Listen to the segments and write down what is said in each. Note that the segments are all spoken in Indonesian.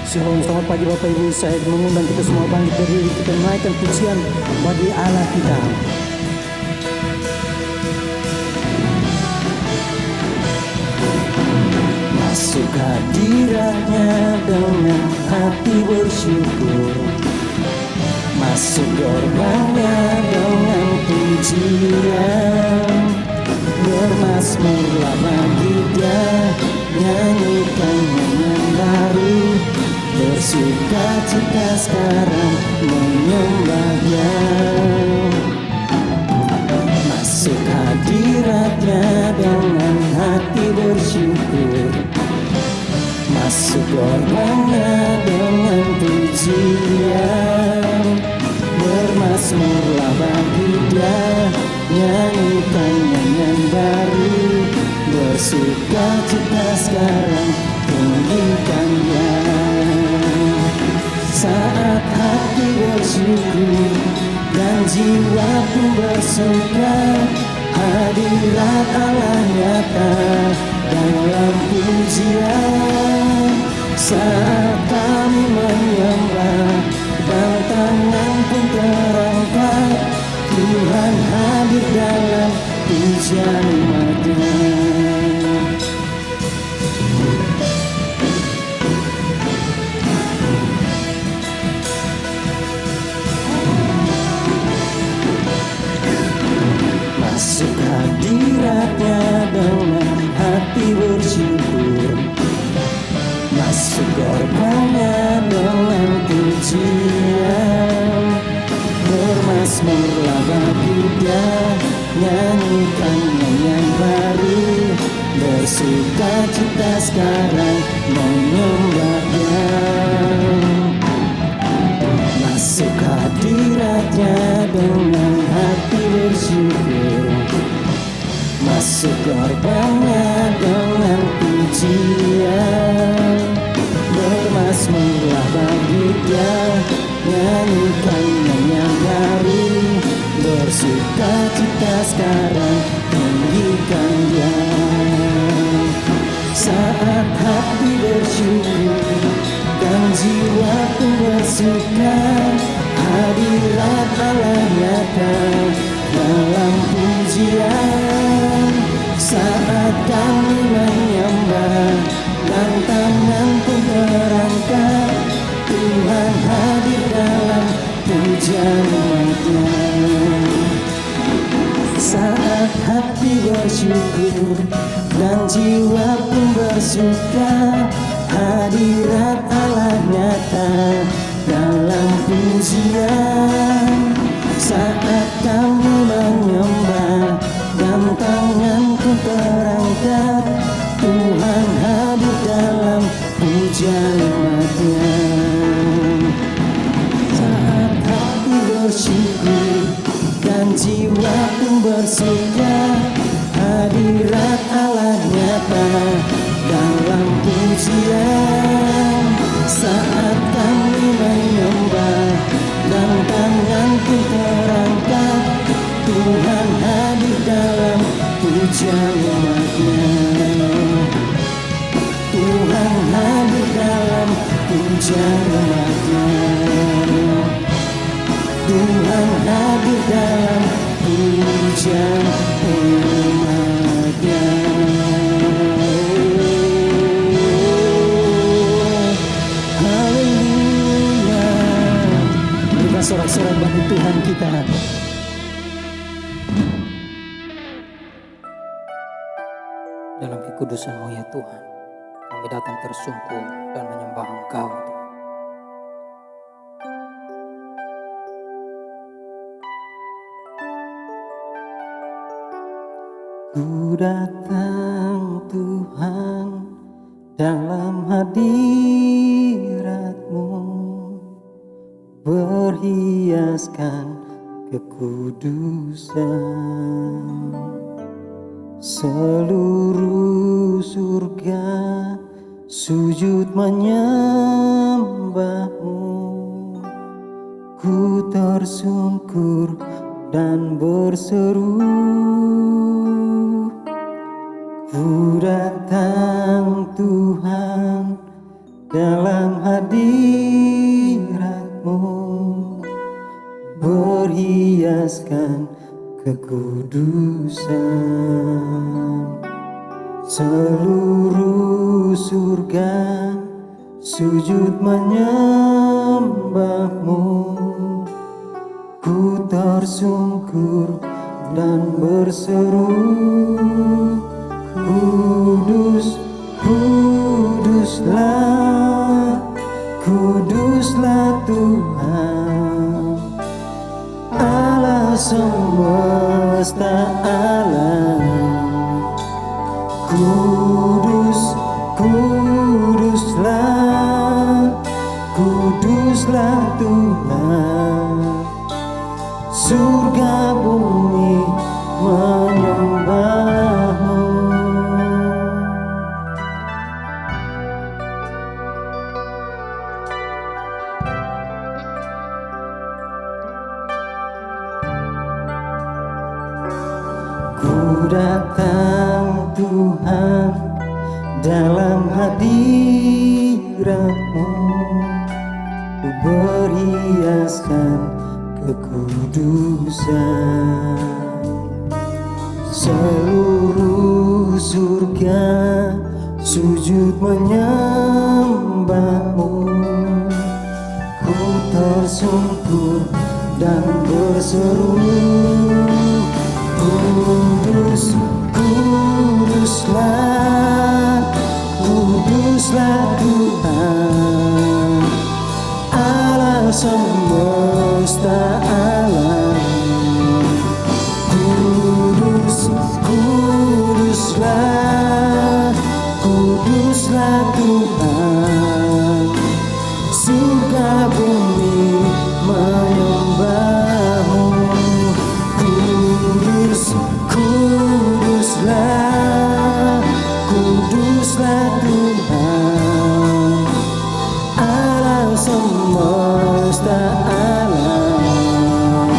Shalom, selamat pagi Bapak Ibu. Saya mengundang kita semua bangkit berdiri, kita menaikkan pujian bagi Allah kita. Masuk hadiratnya dengan hati bersyukur, masuk gerbangnya dengan pujian, bermazmurlah bagi Dia, nyanyikan nyanyian baru, bersuka cita sekarang menyembah Dia. Masuk hadiratnya dengan hati bersyukur, masuk gerbangnya dengan pujian, bermazmurlah bagi Dia, nyanyikan nyanyian baru, bersuka cita sekarang tinggikan Dia. Saat hati bersyukur dan jiwa pun bersuka, hadirat Allah nyata dalam pujian. Saat kami menyembah dan tangan pun terangkat, Tuhan hadir dalam pujian umat-Nya. Masuk hadiratnya dengan hati bersyukur, masuk gerbangnya dengan pujian, bermazmurlah bagi Dia, nyanyikan nyanyian baru, bersuka cita sekarang menyembah Dia. Masuk hadiratnya dengan hati bersyukur, masuk gerbangnya dengan pujian, bermazmurlah bagi Dia, nyanyikan nyanyian baru, bersuka cita sekarang tinggikan Dia. Saat hati bersyukur dan jiwa pun bersuka, hadirat Allah nyata dalam pujian. Saat kami menyembah dan tangan pun terangkat, Tuhan hadir dalam pujian umat-Nya. Saat hati bersyukur dan jiwa pun bersuka, hadirat Allah nyata dalam pujian. Saat kami menyembah dan tangan pun terangkat, Tuhan hadir dalam pujian umat-Nya. Saat hati bersyukur dan jiwa pun bersuka, hadirat Allah nyata dalam pujian. Saat kami menyembah dan tangan pun terangkat, Tuhan hadir dalam pujian umat-Nya. Tuhan hadir dalam pujian umat-Nya. Tuhan hadir dalam pujian umat-Nya. Haleluya. Berikan sorak-sorai bagi Tuhan kita. Dalam kekudusan-Mu ya Tuhan, kami datang tersungkur dan menyembah Engkau. Ku datang Tuhan dalam hadirat-Mu, berhiaskan kekudusan. Seluruh surga sujud menyembah-Mu, ku tersungkur dan berseru, ku datang Tuhan dalam hadirat-Mu, berhiaskan kekudusan. Seluruh surga sujud menyembah-Mu, ku tersungkur dan berseru, kudus, kuduslah, kuduslah Tuhan Allah semesta alam. Kudus, kuduslah, kuduslah Tuhan, surga bumi menyembah-Mu. Ku datang Tuhan dalam hadirat-Mu, ku berhiaskan kekudusan. Seluruh surga sujud menyembah-Mu, ku tersungkur dan berseru, kudus, kuduslah, kuduslah Tuhan Allah semesta alam. Kudus, kuduslah, kuduslah Tuhan, surga bumi menyembah-Mu. Kudus, kuduslah, kuduslah Tuhan Allah semesta alam.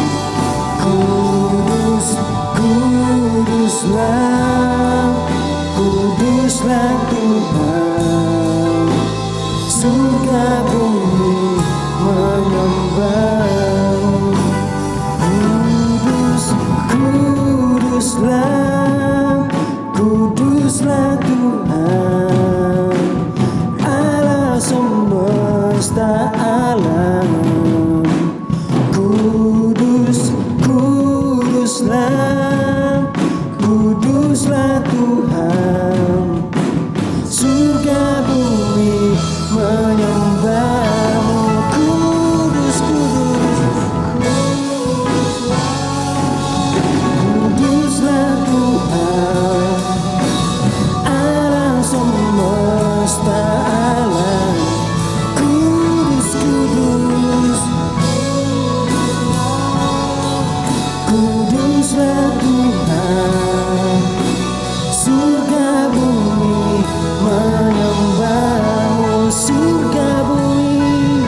Kudus, kuduslah, kuduslah Tuhan, surga bumi menyembah-Mu. Kudus, kuduslah, kuduslah Tuhan Allah semesta alam. Kudus, kuduslah, kuduslah Tuhan, surga bumi menyembah-Mu. Kudus, kudus, kuduslah Tuhan Allah semesta alam. Kudus, kudus, kuduslah Tuhan, surga bumi menyembah-Mu. Surga bumi,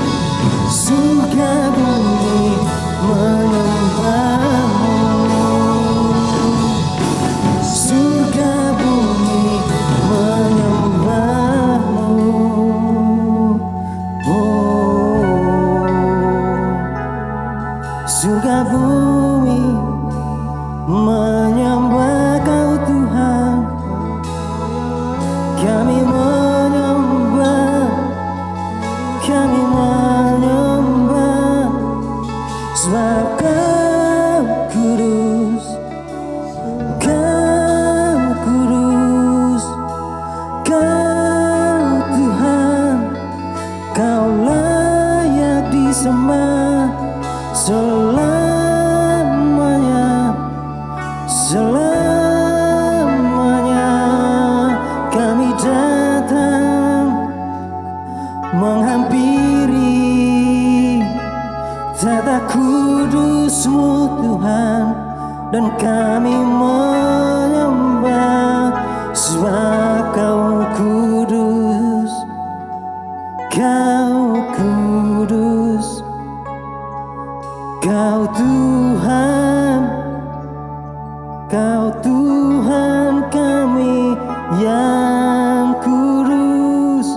surga bumi menyembah-Mu. Surga bumi menyembah-Mu. Oh, surga bumi menyembah Kau Tuhan, kami menyembah, kami menyembah, sebab Kau kudus, Kau kudus, Kau Tuhan, Kau layak disembah selamanya, selamanya. Kami datang menghampiri tata kudus-Mu Tuhan, dan kami menyembah sebab Kau kudus, Kau kudus, Kau Tuhan, Kau Tuhan kami yang kudus.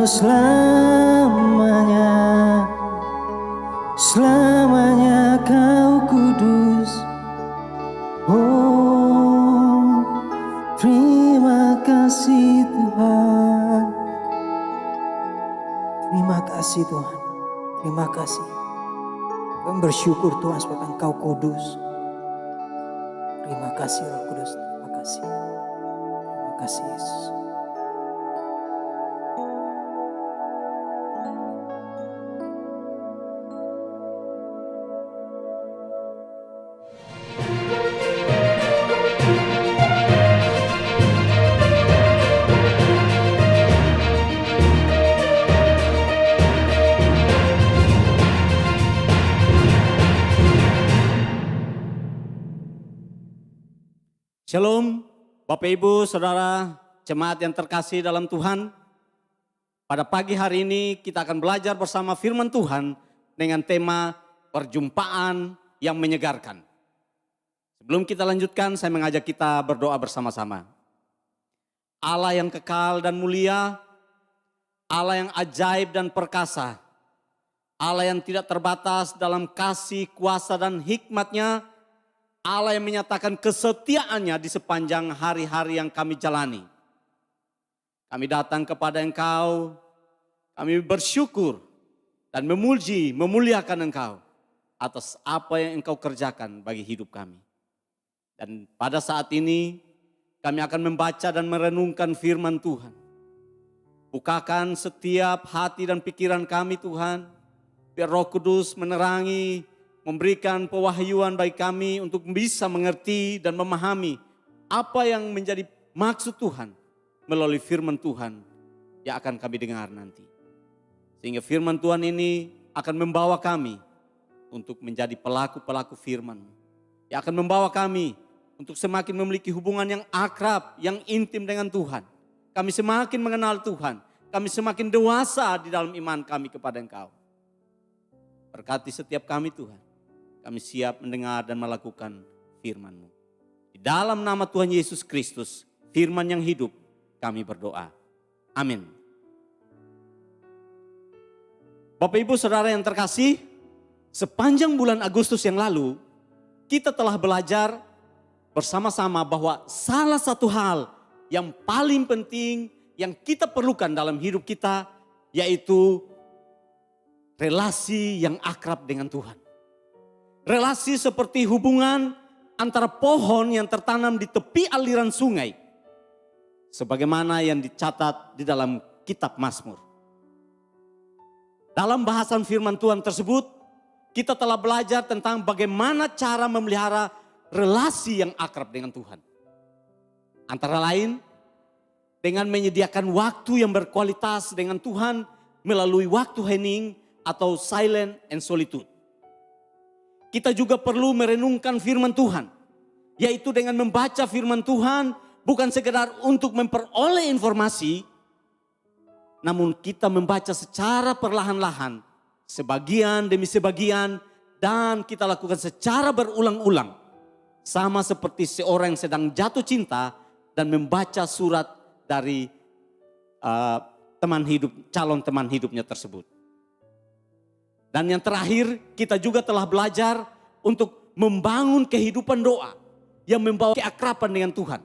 selamanya, selamanya kau kudus. Oh, terima kasih Tuhan. Terima kasih Tuhan. Terima kasih. Kami bersyukur Tuhan sebab Engkau kudus. Terima kasih Roh Kudus. Terima kasih. Terima kasih Yesus. Shalom, Bapak Ibu, Saudara, jemaat yang terkasih dalam Tuhan. Pada pagi hari ini kita akan belajar bersama firman Tuhan dengan tema perjumpaan yang menyegarkan. Sebelum kita lanjutkan, saya mengajak kita berdoa bersama-sama. Allah yang kekal dan mulia, Allah yang ajaib dan perkasa, Allah yang tidak terbatas dalam kasih, kuasa dan hikmat-Nya, Allah yang menyatakan kesetiaannya di sepanjang hari-hari yang kami jalani. Kami datang kepada Engkau, kami bersyukur dan memuji, memuliakan Engkau atas apa yang Engkau kerjakan bagi hidup kami. Dan pada saat ini kami akan membaca dan merenungkan firman Tuhan. Bukakan setiap hati dan pikiran kami Tuhan, biar Roh Kudus menerangi, memberikan pewahyuan bagi kami untuk bisa mengerti dan memahami apa yang menjadi maksud Tuhan melalui firman Tuhan yang akan kami dengar nanti. Sehingga firman Tuhan ini akan membawa kami untuk menjadi pelaku-pelaku firman. Yang akan membawa kami untuk semakin memiliki hubungan yang akrab, yang intim dengan Tuhan. Kami semakin mengenal Tuhan. Kami semakin dewasa di dalam iman kami kepada Engkau. Berkati setiap kami Tuhan. Kami siap mendengar dan melakukan firman-Mu. Di dalam nama Tuhan Yesus Kristus, firman yang hidup, kami berdoa. Amin. Bapak Ibu Saudara yang terkasih, sepanjang bulan Agustus yang lalu, kita telah belajar bersama-sama bahwa salah satu hal yang paling penting yang kita perlukan dalam hidup kita, yaitu relasi yang akrab dengan Tuhan. Relasi seperti hubungan antara pohon yang tertanam di tepi aliran sungai. Sebagaimana yang dicatat di dalam kitab Mazmur. Dalam bahasan firman Tuhan tersebut, kita telah belajar tentang bagaimana cara memelihara relasi yang akrab dengan Tuhan. Antara lain, dengan menyediakan waktu yang berkualitas dengan Tuhan melalui waktu hening atau silent and solitude. Kita juga perlu merenungkan firman Tuhan. Yaitu dengan membaca firman Tuhan bukan sekedar untuk memperoleh informasi. Namun kita membaca secara perlahan-lahan. Sebagian demi sebagian. Dan kita lakukan secara berulang-ulang. Sama seperti seorang yang sedang jatuh cinta dan membaca surat dari calon teman hidupnya tersebut. Dan yang terakhir, kita juga telah belajar untuk membangun kehidupan doa yang membawa keakraban dengan Tuhan.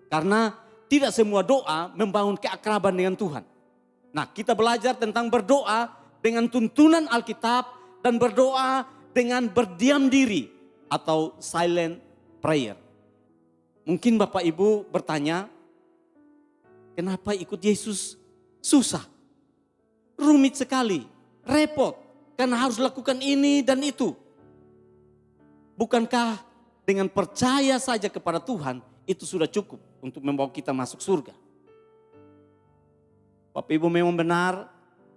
Karena tidak semua doa membangun keakraban dengan Tuhan. Nah, kita belajar tentang berdoa dengan tuntunan Alkitab dan berdoa dengan berdiam diri atau silent prayer. Mungkin Bapak Ibu bertanya, kenapa ikut Yesus susah? Rumit sekali, repot. Karena harus lakukan ini dan itu. Bukankah dengan percaya saja kepada Tuhan itu sudah cukup untuk membawa kita masuk surga? Bapak Ibu memang benar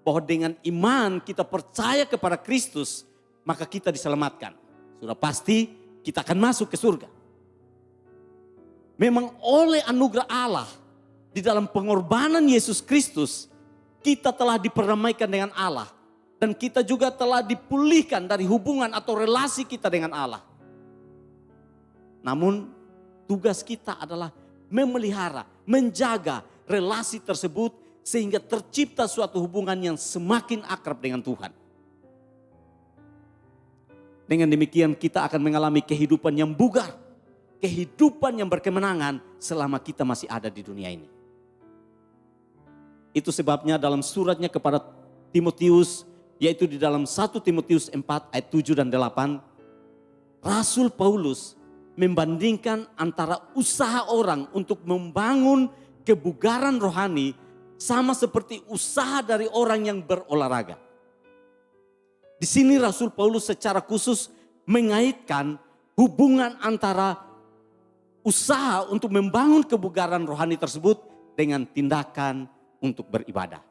bahwa dengan iman kita percaya kepada Kristus, maka kita diselamatkan. Sudah pasti kita akan masuk ke surga. Memang oleh anugerah Allah di dalam pengorbanan Yesus Kristus, kita telah diperdamaikan dengan Allah. Dan kita juga telah dipulihkan dari hubungan atau relasi kita dengan Allah. Namun tugas kita adalah memelihara, menjaga relasi tersebut sehingga tercipta suatu hubungan yang semakin akrab dengan Tuhan. Dengan demikian kita akan mengalami kehidupan yang bugar, kehidupan yang berkemenangan selama kita masih ada di dunia ini. Itu sebabnya dalam suratnya kepada Timotius, yaitu di dalam 1 Timotius 4 ayat 7 dan 8, Rasul Paulus membandingkan antara usaha orang untuk membangun kebugaran rohani sama seperti usaha dari orang yang berolahraga. Di sini Rasul Paulus secara khusus mengaitkan hubungan antara usaha untuk membangun kebugaran rohani tersebut dengan tindakan untuk beribadah.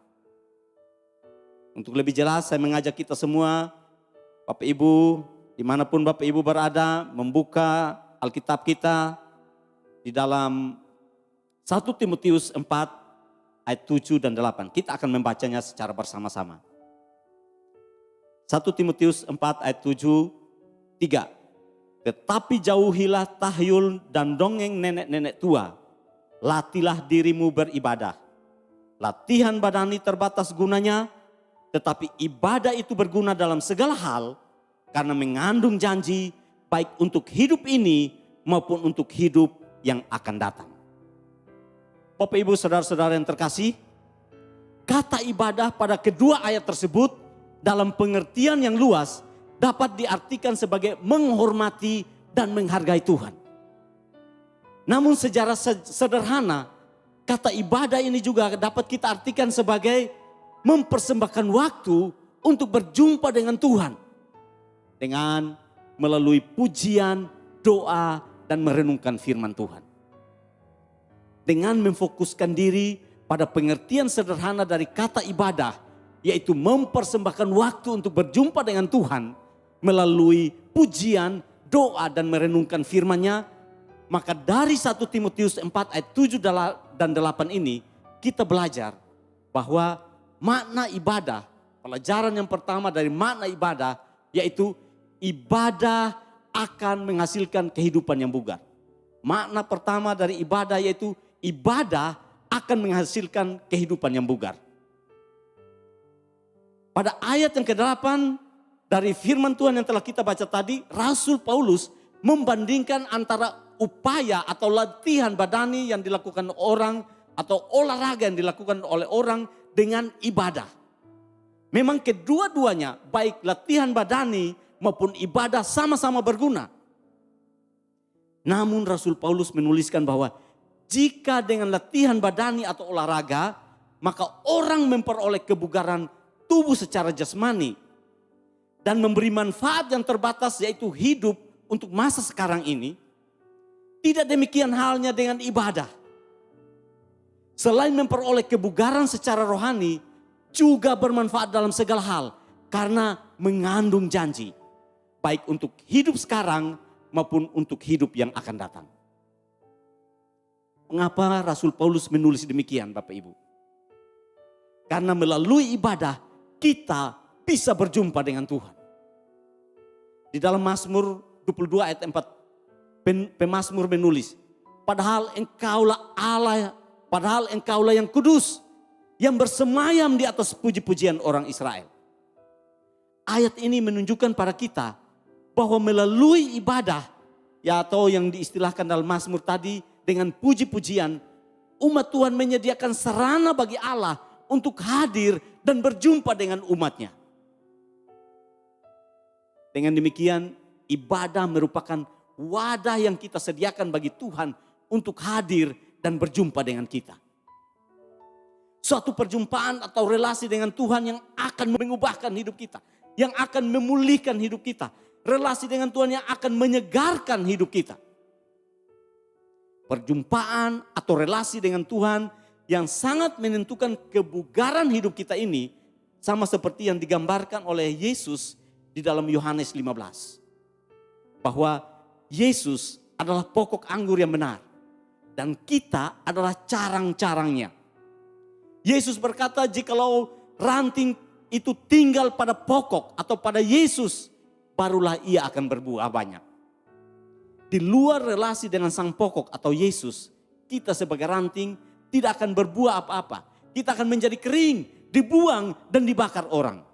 Untuk lebih jelas saya mengajak kita semua, Bapak Ibu, dimanapun Bapak Ibu berada, membuka Alkitab kita di dalam 1 Timotius 4 ayat 7 dan 8. Kita akan membacanya secara bersama-sama. 1 Timotius 4 ayat 7, 3. Tetapi jauhilah tahyul dan dongeng nenek-nenek tua. Latihlah dirimu beribadah. Latihan badani terbatas gunanya, tetapi ibadah itu berguna dalam segala hal karena mengandung janji baik untuk hidup ini maupun untuk hidup yang akan datang. Bapak Ibu saudara-saudara yang terkasih, kata ibadah pada kedua ayat tersebut dalam pengertian yang luas dapat diartikan sebagai menghormati dan menghargai Tuhan. Namun secara sederhana, kata ibadah ini juga dapat kita artikan sebagai mempersembahkan waktu untuk berjumpa dengan Tuhan. Dengan melalui pujian, doa, dan merenungkan firman Tuhan. Dengan memfokuskan diri pada pengertian sederhana dari kata ibadah, yaitu mempersembahkan waktu untuk berjumpa dengan Tuhan melalui pujian, doa, dan merenungkan firman-Nya. Maka dari 1 Timotius 4 ayat 7 dan 8 ini kita belajar bahwa makna ibadah, pelajaran yang pertama dari makna ibadah yaitu ibadah akan menghasilkan kehidupan yang bugar. Makna pertama dari ibadah yaitu ibadah akan menghasilkan kehidupan yang bugar. Pada ayat yang ke-8 dari firman Tuhan yang telah kita baca tadi, Rasul Paulus membandingkan antara upaya atau latihan badani yang dilakukan orang atau olahraga yang dilakukan oleh orang dengan ibadah. Memang kedua-duanya baik latihan badani maupun ibadah sama-sama berguna. Namun Rasul Paulus menuliskan bahwa jika dengan latihan badani atau olahraga, maka orang memperoleh kebugaran tubuh secara jasmani dan memberi manfaat yang terbatas yaitu hidup untuk masa sekarang ini. Tidak demikian halnya dengan ibadah. Selain memperoleh kebugaran secara rohani, juga bermanfaat dalam segala hal karena mengandung janji baik untuk hidup sekarang maupun untuk hidup yang akan datang. Mengapa Rasul Paulus menulis demikian Bapak Ibu? Karena melalui ibadah kita bisa berjumpa dengan Tuhan. Di dalam Mazmur 22 ayat 4, pemazmur menulis, padahal engkaulah Allah, padahal engkaulah yang kudus, yang bersemayam di atas puji-pujian orang Israel. Ayat ini menunjukkan pada kita bahwa melalui ibadah, ya atau yang diistilahkan dalam Mazmur tadi dengan puji-pujian, umat Tuhan menyediakan sarana bagi Allah untuk hadir dan berjumpa dengan umatnya. Dengan demikian ibadah merupakan wadah yang kita sediakan bagi Tuhan untuk hadir dan berjumpa dengan kita. Suatu perjumpaan atau relasi dengan Tuhan yang akan mengubahkan hidup kita. Yang akan memulihkan hidup kita. Relasi dengan Tuhan yang akan menyegarkan hidup kita. Perjumpaan atau relasi dengan Tuhan yang sangat menentukan kebugaran hidup kita ini sama seperti yang digambarkan oleh Yesus di dalam Yohanes 15. Bahwa Yesus adalah pokok anggur yang benar dan kita adalah carang-carangnya. Yesus berkata, jikalau ranting itu tinggal pada pokok atau pada Yesus, barulah ia akan berbuah banyak. Di luar relasi dengan sang pokok atau Yesus, kita sebagai ranting tidak akan berbuah apa-apa. kita akan menjadi kering, dibuang dan dibakar orang.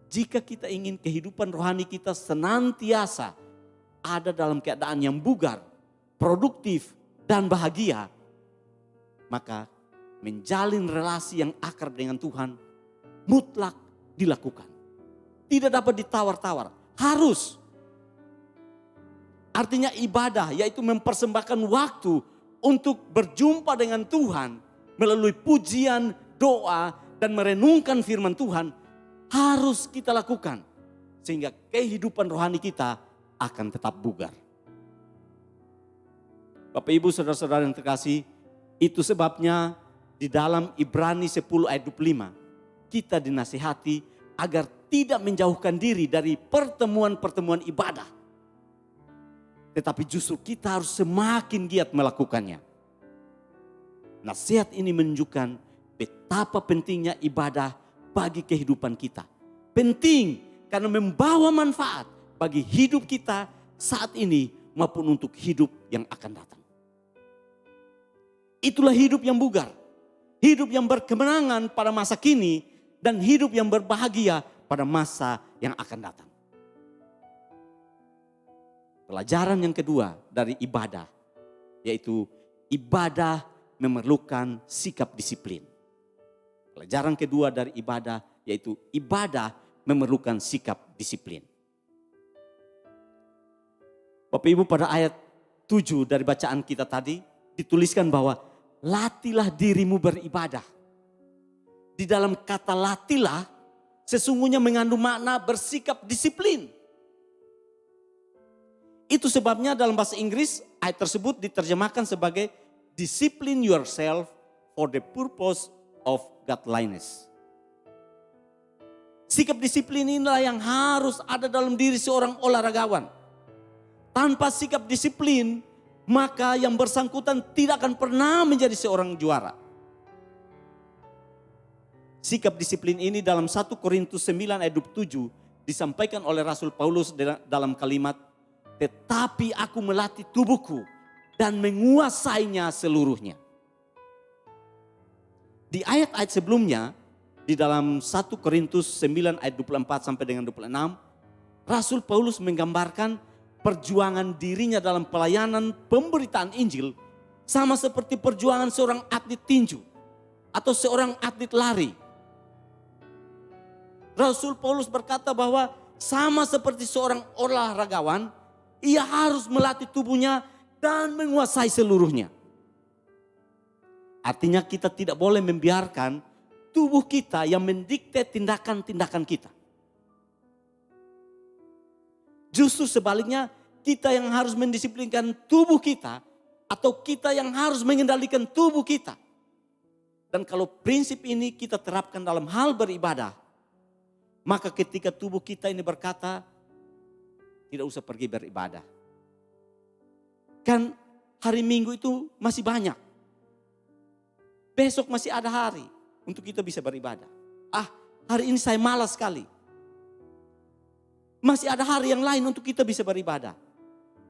Jika kita ingin kehidupan rohani kita senantiasa ada dalam keadaan yang bugar, produktif dan bahagia, maka menjalin relasi yang akrab dengan Tuhan mutlak dilakukan. Tidak dapat ditawar-tawar, harus. Artinya ibadah yaitu mempersembahkan waktu untuk berjumpa dengan Tuhan melalui pujian, doa dan merenungkan firman Tuhan harus kita lakukan. Sehingga kehidupan rohani kita akan tetap bugar. Bapak Ibu saudara-saudara yang terkasih, itu sebabnya di dalam Ibrani 10 ayat 25 kita dinasihati agar tidak menjauhkan diri dari pertemuan-pertemuan ibadah. Tetapi justru kita harus semakin giat melakukannya. Nasihat ini menunjukkan betapa pentingnya ibadah bagi kehidupan kita. Penting karena membawa manfaat bagi hidup kita saat ini maupun untuk hidup yang akan datang. Itulah hidup yang bugar. Hidup yang berkemenangan pada masa kini dan hidup yang berbahagia pada masa yang akan datang. Pelajaran yang kedua dari ibadah, yaitu ibadah memerlukan sikap disiplin. Pelajaran kedua dari ibadah, yaitu ibadah memerlukan sikap disiplin. Bapak Ibu, pada ayat 7 dari bacaan kita tadi dituliskan bahwa latilah dirimu beribadah. Di dalam kata latilah sesungguhnya mengandung makna bersikap disiplin. Itu sebabnya dalam bahasa Inggris ayat tersebut diterjemahkan sebagai discipline yourself for the purpose of godliness. Sikap disiplin inilah yang harus ada dalam diri seorang olahragawan. Tanpa sikap disiplin, maka yang bersangkutan tidak akan pernah menjadi seorang juara. Sikap disiplin ini dalam 1 Korintus 9 ayat 27 disampaikan oleh Rasul Paulus dalam kalimat, tetapi aku melatih tubuhku dan menguasainya seluruhnya. Di ayat-ayat sebelumnya, di dalam 1 Korintus 9 ayat 24 sampai dengan 26, Rasul Paulus menggambarkan perjuangan dirinya dalam pelayanan pemberitaan Injil sama seperti perjuangan seorang atlet tinju atau seorang atlet lari. Rasul Paulus berkata bahwa sama seperti seorang olahragawan, ia harus melatih tubuhnya dan menguasai seluruhnya. Artinya kita tidak boleh membiarkan tubuh kita yang mendikte tindakan-tindakan kita. Justru sebaliknya kita yang harus mendisiplinkan tubuh kita atau kita yang harus mengendalikan tubuh kita. Dan kalau prinsip ini kita terapkan dalam hal beribadah, maka ketika tubuh kita ini berkata, tidak usah pergi beribadah. Kan hari Minggu itu masih banyak. Besok masih ada hari untuk kita bisa beribadah. Hari ini saya malas sekali. Masih ada hari yang lain untuk kita bisa beribadah.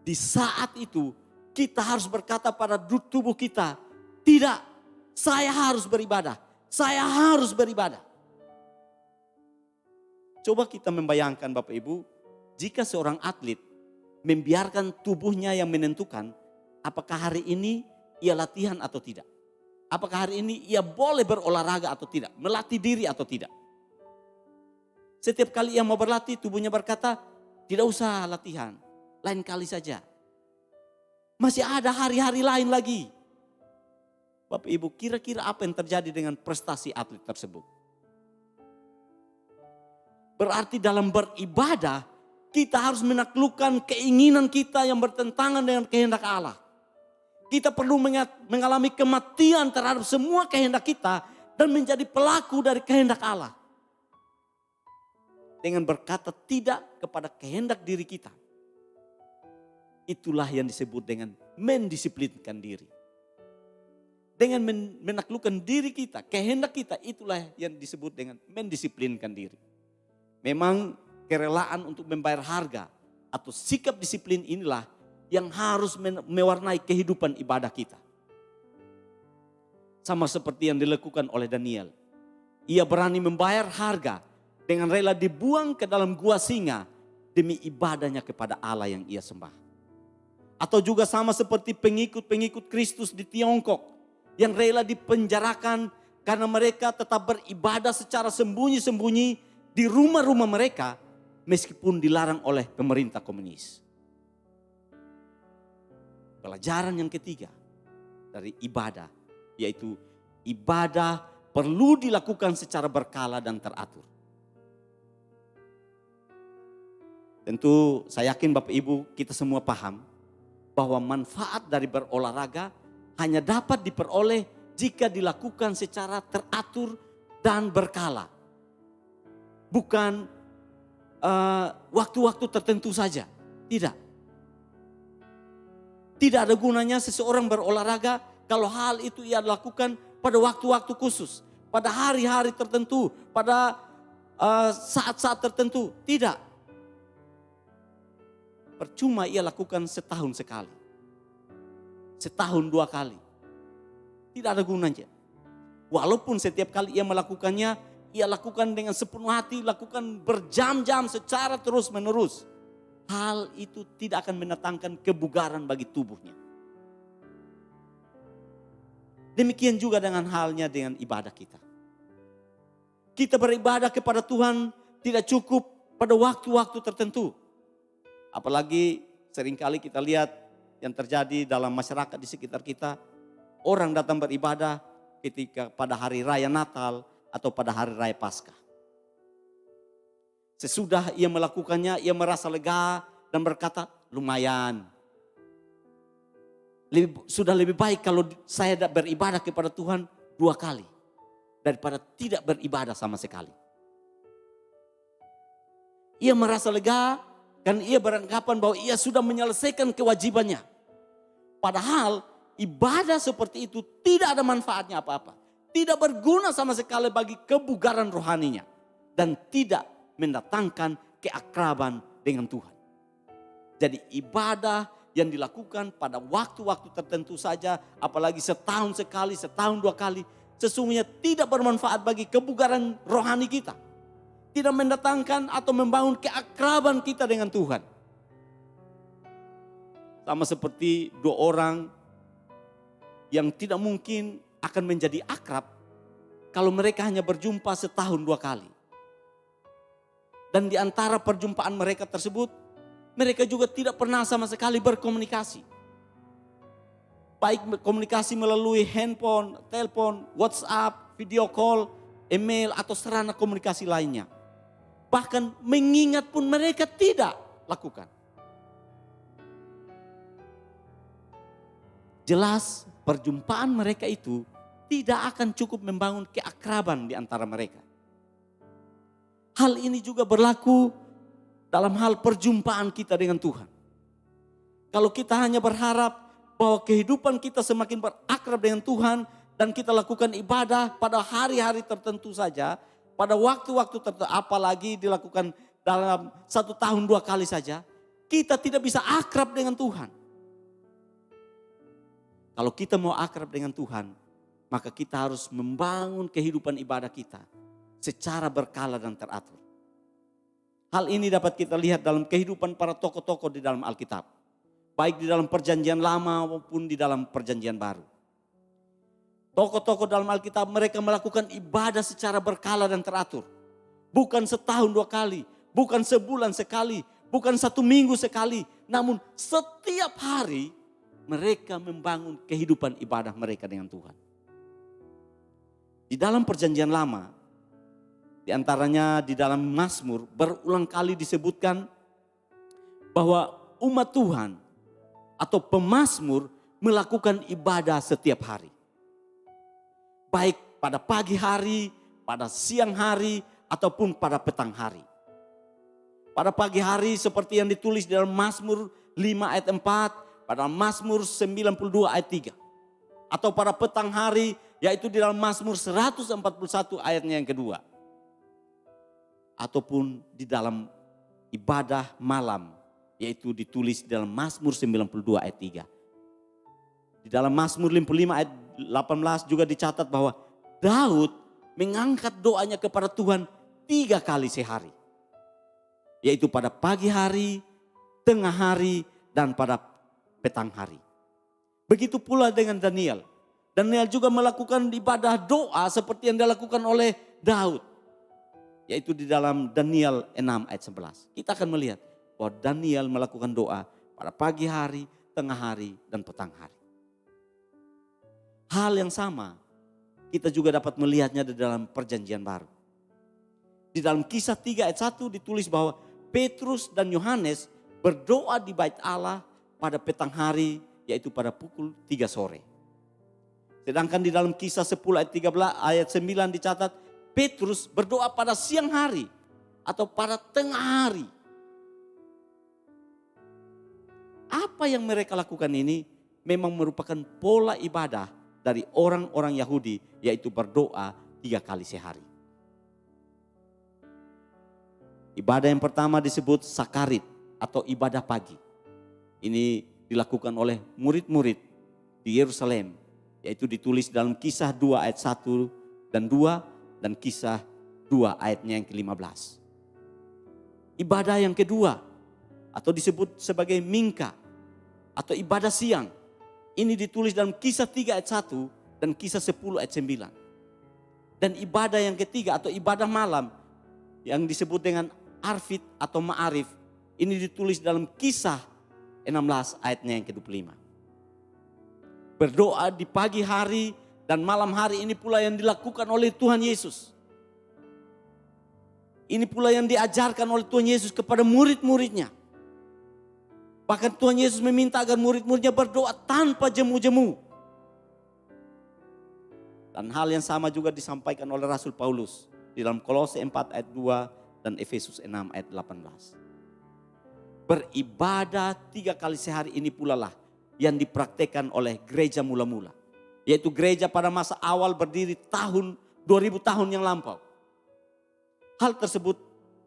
Di saat itu kita harus berkata pada tubuh kita, tidak, saya harus beribadah. Saya harus beribadah. Coba kita membayangkan Bapak Ibu, jika seorang atlet membiarkan tubuhnya yang menentukan apakah hari ini ia latihan atau tidak. Apakah hari ini ia boleh berolahraga atau tidak, melatih diri atau tidak. Setiap kali ia mau berlatih tubuhnya berkata tidak usah latihan, lain kali saja. Masih ada hari-hari lain lagi. Bapak Ibu, kira-kira apa yang terjadi dengan prestasi atlet tersebut? Berarti dalam beribadah kita harus menaklukkan keinginan kita yang bertentangan dengan kehendak Allah. Kita perlu mengalami kematian terhadap semua kehendak kita dan menjadi pelaku dari kehendak Allah. Dengan berkata tidak kepada kehendak diri kita. Itulah yang disebut dengan mendisiplinkan diri. Dengan menaklukkan diri kita, kehendak kita, itulah yang disebut dengan mendisiplinkan diri. Memang kerelaan untuk membayar harga atau sikap disiplin inilah yang harus mewarnai kehidupan ibadah kita. Sama seperti yang dilakukan oleh Daniel. Ia berani membayar harga dengan rela dibuang ke dalam gua singa demi ibadahnya kepada Allah yang ia sembah. Atau juga sama seperti pengikut-pengikut Kristus di Tiongkok yang rela dipenjarakan karena mereka tetap beribadah secara sembunyi-sembunyi di rumah-rumah mereka meskipun dilarang oleh pemerintah komunis. Pelajaran yang ketiga dari ibadah, yaitu ibadah perlu dilakukan secara berkala dan teratur. Tentu saya yakin Bapak Ibu kita semua paham bahwa manfaat dari berolahraga hanya dapat diperoleh jika dilakukan secara teratur dan berkala. Bukan waktu-waktu tertentu saja, tidak. Tidak ada gunanya seseorang berolahraga kalau hal itu ia lakukan pada waktu-waktu khusus, pada hari-hari tertentu, pada saat-saat tertentu. Tidak. Percuma ia lakukan setahun sekali, setahun 2 kali. Tidak ada gunanya. Walaupun setiap kali ia melakukannya, ia lakukan dengan sepenuh hati, lakukan berjam-jam secara terus-menerus. Hal itu tidak akan mendatangkan kebugaran bagi tubuhnya. Demikian juga dengan halnya dengan ibadah kita. Kita beribadah kepada Tuhan tidak cukup pada waktu-waktu tertentu. Apalagi seringkali kita lihat yang terjadi dalam masyarakat di sekitar kita. Orang datang beribadah ketika pada hari raya Natal atau pada hari raya Paskah. Sesudah ia melakukannya, ia merasa lega dan berkata, lumayan. Sudah lebih baik kalau saya beribadah kepada Tuhan 2 kali. Daripada tidak beribadah sama sekali. Ia merasa lega dan ia beranggapan bahwa ia sudah menyelesaikan kewajibannya. Padahal ibadah seperti itu tidak ada manfaatnya apa-apa. Tidak berguna sama sekali bagi kebugaran rohaninya. Dan tidak mendatangkan keakraban dengan Tuhan. Jadi ibadah yang dilakukan pada waktu-waktu tertentu saja, apalagi setahun sekali, setahun 2 kali, sesungguhnya tidak bermanfaat bagi kebugaran rohani kita. Tidak mendatangkan atau membangun keakraban kita dengan Tuhan. Sama seperti 2 orang yang tidak mungkin akan menjadi akrab kalau mereka hanya berjumpa setahun 2 kali. Dan di antara perjumpaan mereka tersebut, mereka juga tidak pernah sama sekali berkomunikasi. Baik komunikasi melalui handphone, telepon, WhatsApp, video call, email atau sarana komunikasi lainnya. Bahkan mengingat pun mereka tidak lakukan. Jelas perjumpaan mereka itu tidak akan cukup membangun keakraban di antara mereka. Hal ini juga berlaku dalam hal perjumpaan kita dengan Tuhan. Kalau kita hanya berharap bahwa kehidupan kita semakin berakrab dengan Tuhan dan kita lakukan ibadah pada hari-hari tertentu saja, pada waktu-waktu tertentu, apalagi dilakukan dalam 1 tahun 2 kali saja, kita tidak bisa akrab dengan Tuhan. Kalau kita mau akrab dengan Tuhan, maka kita harus membangun kehidupan ibadah kita secara berkala dan teratur. Hal ini dapat kita lihat dalam kehidupan para tokoh-tokoh di dalam Alkitab. Baik di dalam perjanjian lama maupun di dalam perjanjian baru. Tokoh-tokoh dalam Alkitab mereka melakukan ibadah secara berkala dan teratur. Bukan setahun 2 kali, bukan sebulan sekali, bukan 1 minggu sekali. Namun setiap hari mereka membangun kehidupan ibadah mereka dengan Tuhan. Di dalam perjanjian lama, di antaranya di dalam Mazmur berulang kali disebutkan bahwa umat Tuhan atau pemazmur melakukan ibadah setiap hari. Baik pada pagi hari, pada siang hari, ataupun pada petang hari. Pada pagi hari seperti yang ditulis dalam Mazmur 5 ayat 4, pada Mazmur 92 ayat 3. Atau pada petang hari yaitu di dalam Mazmur 141 ayatnya yang kedua. Ataupun di dalam ibadah malam yaitu ditulis dalam Mazmur 92 ayat 3. Di dalam Mazmur 55 ayat 18 juga dicatat bahwa Daud mengangkat doanya kepada Tuhan 3 kali sehari. Yaitu pada pagi hari, tengah hari, dan pada petang hari. Begitu pula dengan Daniel. Daniel juga melakukan ibadah doa seperti yang dilakukan oleh Daud. Yaitu di dalam Daniel 6 ayat 11. Kita akan melihat bahwa Daniel melakukan doa pada pagi hari, tengah hari, dan petang hari. Hal yang sama kita juga dapat melihatnya di dalam perjanjian baru. Di dalam Kisah 3 ayat 1 ditulis bahwa Petrus dan Yohanes berdoa di bait Allah pada petang hari, yaitu pada pukul 3 sore. Sedangkan di dalam Kisah 10 ayat 13 ayat 9 dicatat Petrus berdoa pada siang hari atau pada tengah hari. Apa yang mereka lakukan ini memang merupakan pola ibadah dari orang-orang Yahudi, yaitu berdoa 3 kali sehari. Ibadah yang pertama disebut Sakarit atau ibadah pagi. Ini dilakukan oleh murid-murid di Yerusalem, yaitu ditulis dalam Kisah 2 ayat 1 dan 2 dan Kisah 2 ayatnya yang ke-15. Ibadah yang kedua atau disebut sebagai Mingka atau ibadah siang. Ini ditulis dalam Kisah 3 ayat 1 dan Kisah 10 ayat 9. Dan ibadah yang ketiga atau ibadah malam yang disebut dengan Arfid atau Ma'arif. Ini ditulis dalam Kisah 16 ayatnya yang ke-25. Berdoa di pagi hari dan malam hari ini pula yang dilakukan oleh Tuhan Yesus. Ini pula yang diajarkan oleh Tuhan Yesus kepada murid-muridnya. Bahkan Tuhan Yesus meminta agar murid-muridnya berdoa tanpa jemu-jemu. Dan hal yang sama juga disampaikan oleh Rasul Paulus di dalam Kolose 4 ayat 2 dan Efesus 6 ayat 18. Beribadah 3 kali sehari ini pula lah yang dipraktekkan oleh gereja mula-mula. Yaitu gereja pada masa awal berdiri 2000 tahun yang lampau. Hal tersebut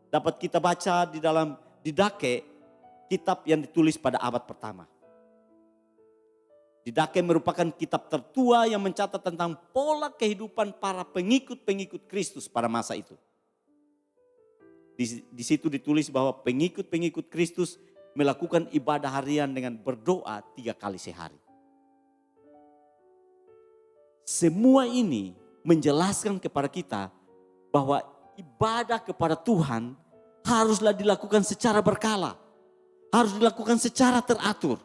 dapat kita baca di dalam Didache, kitab yang ditulis pada abad pertama. Didache merupakan kitab tertua yang mencatat tentang pola kehidupan para pengikut-pengikut Kristus pada masa itu. Di situ ditulis bahwa pengikut-pengikut Kristus melakukan ibadah harian dengan berdoa 3 kali sehari. Semua ini menjelaskan kepada kita bahwa ibadah kepada Tuhan haruslah dilakukan secara berkala. Harus dilakukan secara teratur.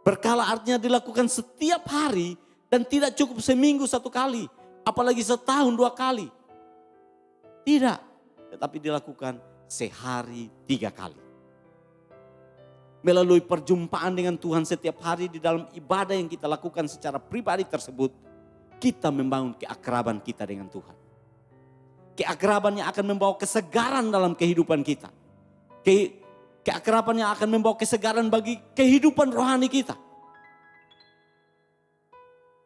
Berkala artinya dilakukan setiap hari dan tidak cukup seminggu 1 kali. Apalagi setahun 2 kali. Tidak, tetapi dilakukan sehari 3 kali. Melalui perjumpaan dengan Tuhan setiap hari di dalam ibadah yang kita lakukan secara pribadi tersebut, kita membangun keakraban kita dengan Tuhan. Keakraban yang akan membawa kesegaran dalam kehidupan kita. Keakraban yang akan membawa kesegaran bagi kehidupan rohani kita.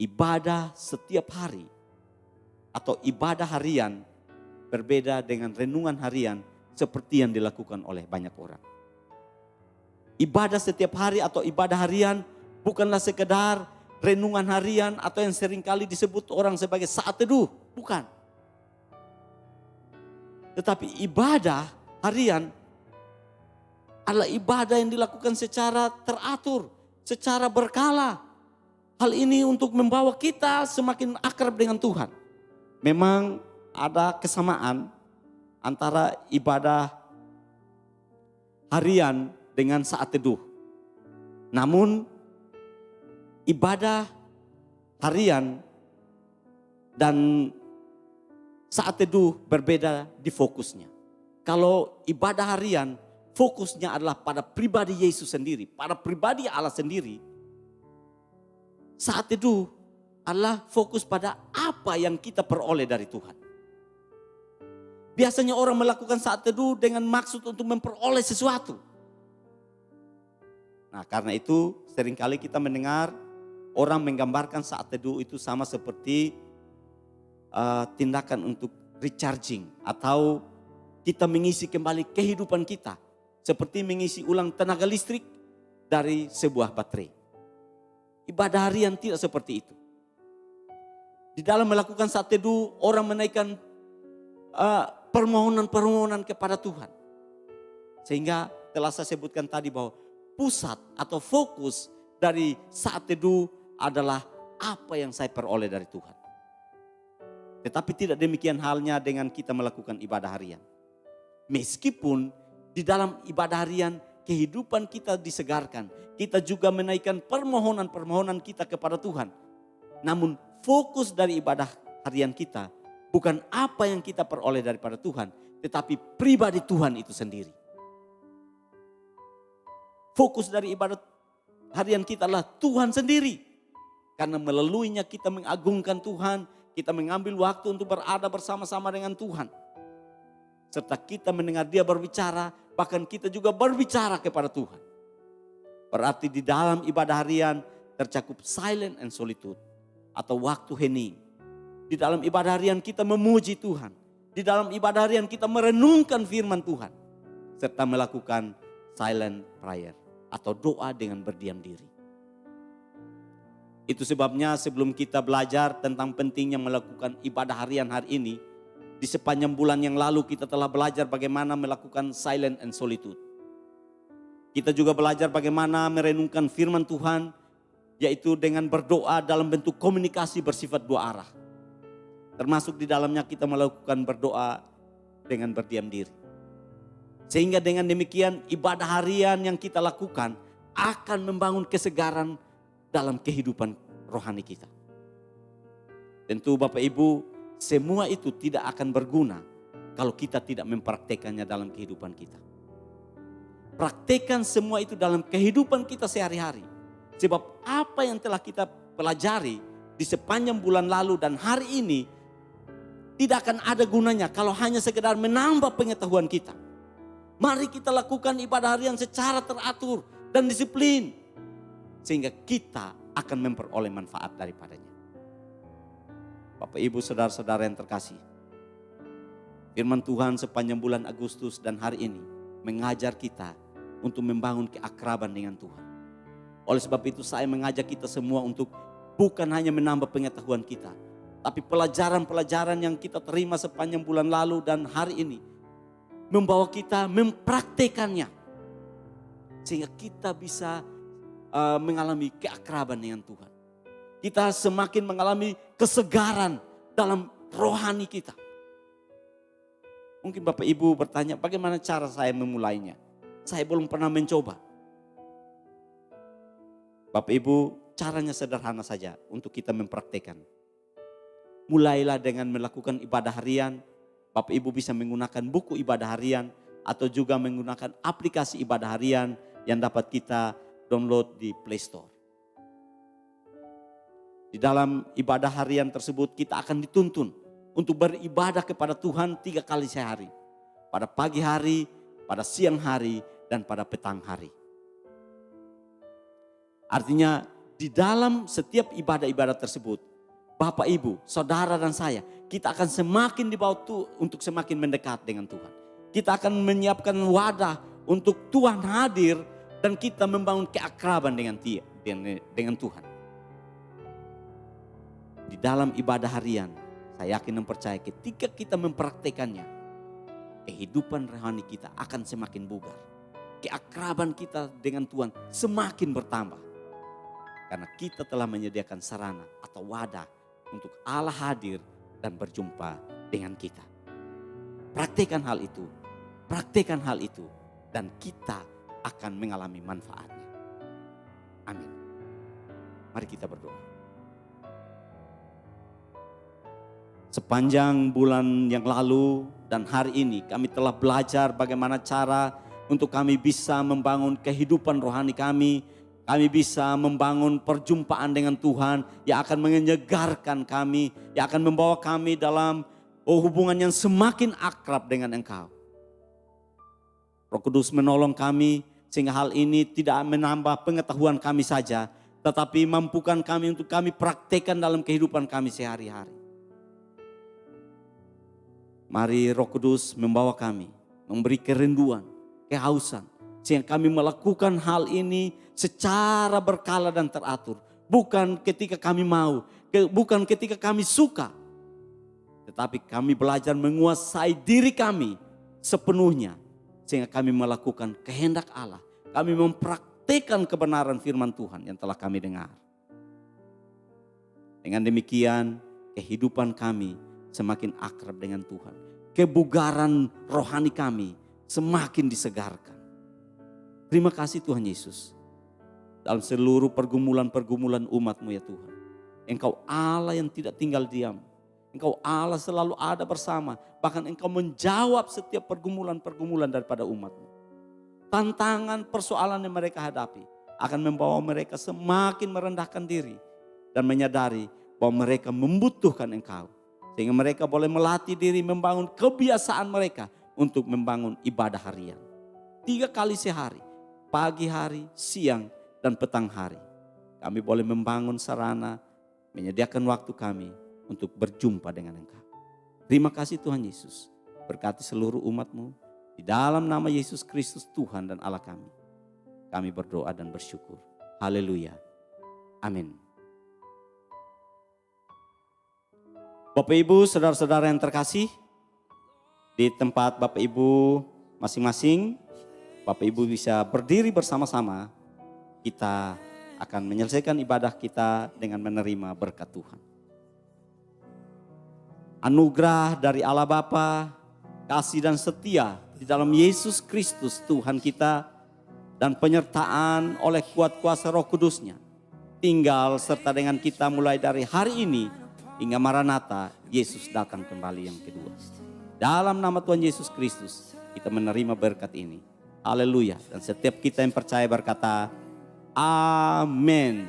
Ibadah setiap hari atau ibadah harian berbeda dengan renungan harian seperti yang dilakukan oleh banyak orang. Ibadah setiap hari atau ibadah harian bukanlah sekedar renungan harian atau yang seringkali disebut orang sebagai saat teduh. Bukan. Tetapi ibadah harian adalah ibadah yang dilakukan secara teratur, secara berkala. Hal ini untuk membawa kita semakin akrab dengan Tuhan. Memang ada kesamaan antara ibadah harian dengan saat teduh. Namun ibadah harian dan saat teduh berbeda di fokusnya. Kalau ibadah harian fokusnya adalah pada pribadi Yesus sendiri, pada pribadi Allah sendiri. Saat teduh adalah fokus pada apa yang kita peroleh dari Tuhan. Biasanya orang melakukan saat teduh dengan maksud untuk memperoleh sesuatu. Nah, karena itu seringkali kita mendengar orang menggambarkan saat teduh itu sama seperti tindakan untuk recharging atau kita mengisi kembali kehidupan kita seperti mengisi ulang tenaga listrik dari sebuah baterai. Ibadah harian tidak seperti itu. Di dalam melakukan saat teduh, orang menaikkan permohonan-permohonan kepada Tuhan. Sehingga telah saya sebutkan tadi bahwa pusat atau fokus dari saat teduh adalah apa yang saya peroleh dari Tuhan. Tetapi tidak demikian halnya dengan kita melakukan ibadah harian. Meskipun di dalam ibadah harian kehidupan kita disegarkan, kita juga menaikkan permohonan-permohonan kita kepada Tuhan. Namun fokus dari ibadah harian kita bukan apa yang kita peroleh daripada Tuhan, tetapi pribadi Tuhan itu sendiri. Fokus dari ibadah harian kita adalah Tuhan sendiri. Karena melaluinya kita mengagungkan Tuhan, kita mengambil waktu untuk berada bersama-sama dengan Tuhan. Serta kita mendengar Dia berbicara, bahkan kita juga berbicara kepada Tuhan. Berarti di dalam ibadah harian tercakup silent and solitude atau waktu hening. Di dalam ibadah harian kita memuji Tuhan. Di dalam ibadah harian kita merenungkan firman Tuhan. Serta melakukan silent prayer atau doa dengan berdiam diri. Itu sebabnya sebelum kita belajar tentang pentingnya melakukan ibadah harian hari ini, di sepanjang bulan yang lalu kita telah belajar bagaimana melakukan silent and solitude. Kita juga belajar bagaimana merenungkan firman Tuhan, yaitu dengan berdoa dalam bentuk komunikasi bersifat dua arah. Termasuk di dalamnya kita melakukan berdoa dengan berdiam diri. Sehingga dengan demikian ibadah harian yang kita lakukan akan membangun kesegaran dalam kehidupan rohani kita. Tentu Bapak Ibu, semua itu tidak akan berguna kalau kita tidak mempraktekannya dalam kehidupan kita. Praktekkan semua itu dalam kehidupan kita sehari-hari. Sebab apa yang telah kita pelajari di sepanjang bulan lalu dan hari ini tidak akan ada gunanya kalau hanya sekedar menambah pengetahuan kita. Mari kita lakukan ibadah harian secara teratur dan disiplin. Sehingga kita akan memperoleh manfaat daripadanya. Bapak Ibu saudara-saudara yang terkasih. Firman Tuhan sepanjang bulan Agustus dan hari ini mengajar kita untuk membangun keakraban dengan Tuhan. Oleh sebab itu saya mengajak kita semua untuk bukan hanya menambah pengetahuan kita. Tapi pelajaran-pelajaran yang kita terima sepanjang bulan lalu dan hari ini membawa kita mempraktekannya. Sehingga kita bisa mengalami keakraban dengan Tuhan. Kita semakin mengalami kesegaran dalam rohani kita. Mungkin Bapak Ibu bertanya, bagaimana cara saya memulainya? Saya belum pernah mencoba. Bapak Ibu, caranya sederhana saja untuk kita mempraktekkan. Mulailah dengan melakukan ibadah harian. Bapak Ibu bisa menggunakan buku ibadah harian atau juga menggunakan aplikasi ibadah harian yang dapat kita download di Play Store. Di dalam ibadah harian tersebut kita akan dituntun untuk beribadah kepada Tuhan 3 kali sehari. Pada pagi hari, pada siang hari, dan pada petang hari. Artinya di dalam setiap ibadah-ibadah tersebut, Bapak Ibu, saudara dan saya, kita akan semakin dibawa untuk semakin mendekat dengan Tuhan. Kita akan menyiapkan wadah untuk Tuhan hadir dan kita membangun keakraban dengan Tuhan. Di dalam ibadah harian, saya yakin dan percaya ketika kita mempraktekannya, kehidupan rohani kita akan semakin bugar. Keakraban kita dengan Tuhan semakin bertambah. Karena kita telah menyediakan sarana atau wadah untuk Allah hadir dan berjumpa dengan kita. Praktekan hal itu, dan kita akan mengalami manfaatnya. Amin. Mari kita berdoa. Sepanjang bulan yang lalu dan hari ini kami telah belajar bagaimana cara untuk kami bisa membangun kehidupan rohani kami. Kami bisa membangun perjumpaan dengan Tuhan yang akan menyegarkan kami, yang akan membawa kami dalam hubungan yang semakin akrab dengan Engkau. Roh Kudus menolong kami sehingga hal ini tidak menambah pengetahuan kami saja, tetapi mampukan kami untuk kami praktekkan dalam kehidupan kami sehari-hari. Mari Roh Kudus membawa kami, memberi kerinduan, kehausan, sehingga kami melakukan hal ini secara berkala dan teratur. Bukan ketika kami mau, bukan ketika kami suka. Tetapi kami belajar menguasai diri kami sepenuhnya. Sehingga kami melakukan kehendak Allah. Kami mempraktikkan kebenaran firman Tuhan yang telah kami dengar. Dengan demikian kehidupan kami semakin akrab dengan Tuhan. Kebugaran rohani kami semakin disegarkan. Terima kasih Tuhan Yesus. Dalam seluruh pergumulan-pergumulan umat-Mu ya Tuhan. Engkau Allah yang tidak tinggal diam. Engkau Allah selalu ada bersama. Bahkan Engkau menjawab setiap pergumulan-pergumulan daripada umat-Mu. Tantangan persoalan yang mereka hadapi akan membawa mereka semakin merendahkan diri. Dan menyadari bahwa mereka membutuhkan Engkau. Sehingga mereka boleh melatih diri membangun kebiasaan mereka untuk membangun ibadah harian. 3 kali sehari, pagi hari, siang, dan petang hari. Kami boleh membangun sarana, menyediakan waktu kami untuk berjumpa dengan Engkau. Terima kasih Tuhan Yesus. Berkati seluruh umat-Mu. Di dalam nama Yesus Kristus Tuhan dan Allah kami. Kami berdoa dan bersyukur. Haleluya. Amin. Bapak Ibu, saudara-saudara yang terkasih. Di tempat Bapak Ibu masing-masing. Bapak Ibu bisa berdiri bersama-sama. Kita akan menyelesaikan ibadah kita dengan menerima berkat Tuhan. Anugerah dari Allah Bapa, kasih dan setia di dalam Yesus Kristus Tuhan kita, dan penyertaan oleh kuat kuasa Roh Kudus-Nya tinggal serta dengan kita mulai dari hari ini hingga Maranatha, Yesus datang kembali yang kedua. Dalam nama Tuhan Yesus Kristus kita menerima berkat ini. Haleluya. Dan setiap kita yang percaya berkata amin.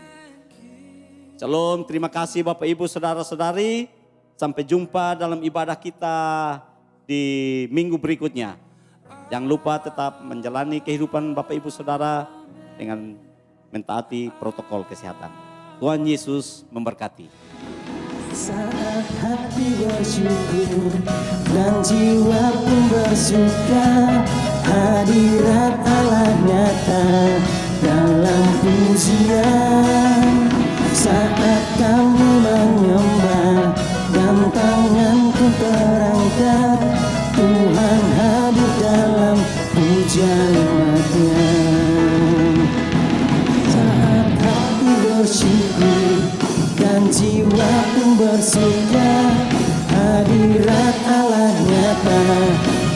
Shalom, terima kasih Bapak Ibu saudara-saudari. Sampai jumpa dalam ibadah kita di minggu berikutnya. Jangan lupa tetap menjalani kehidupan Bapak Ibu Saudara dengan mentaati protokol kesehatan. Tuhan Yesus memberkati. Saat hati bersyukur dan jiwa pun bersuka, hadirat Allah nyata dalam pujian. Saat kami menyembah dan tanganku terangkat, Tuhan hadir dalam pujian umat-Nya. Saat hati bersyukur dan jiwa pun bersuka, hadirat Allah nyata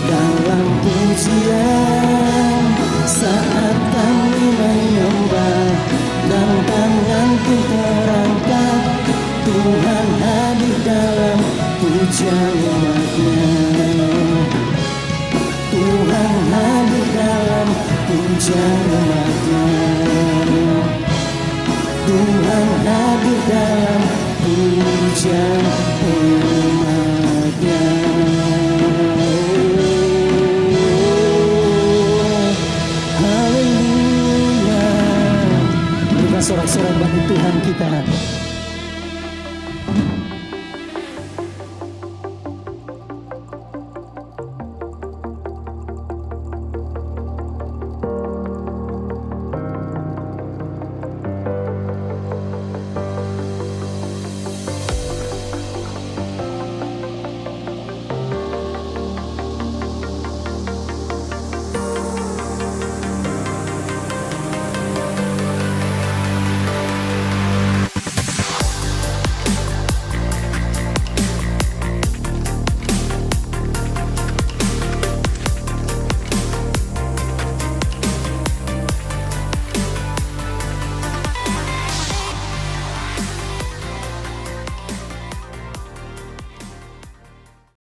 dalam pujian. Saat kami menyembah dan tanganku terangkat, Tuhan hadir dalam pujian umat-Nya. Tuhan hadir dalam pujian umat-Nya. Tuhan hadir dalam pujian umat-Nya. Haleluya. Berikan sorak-sorai bagi Tuhan kita.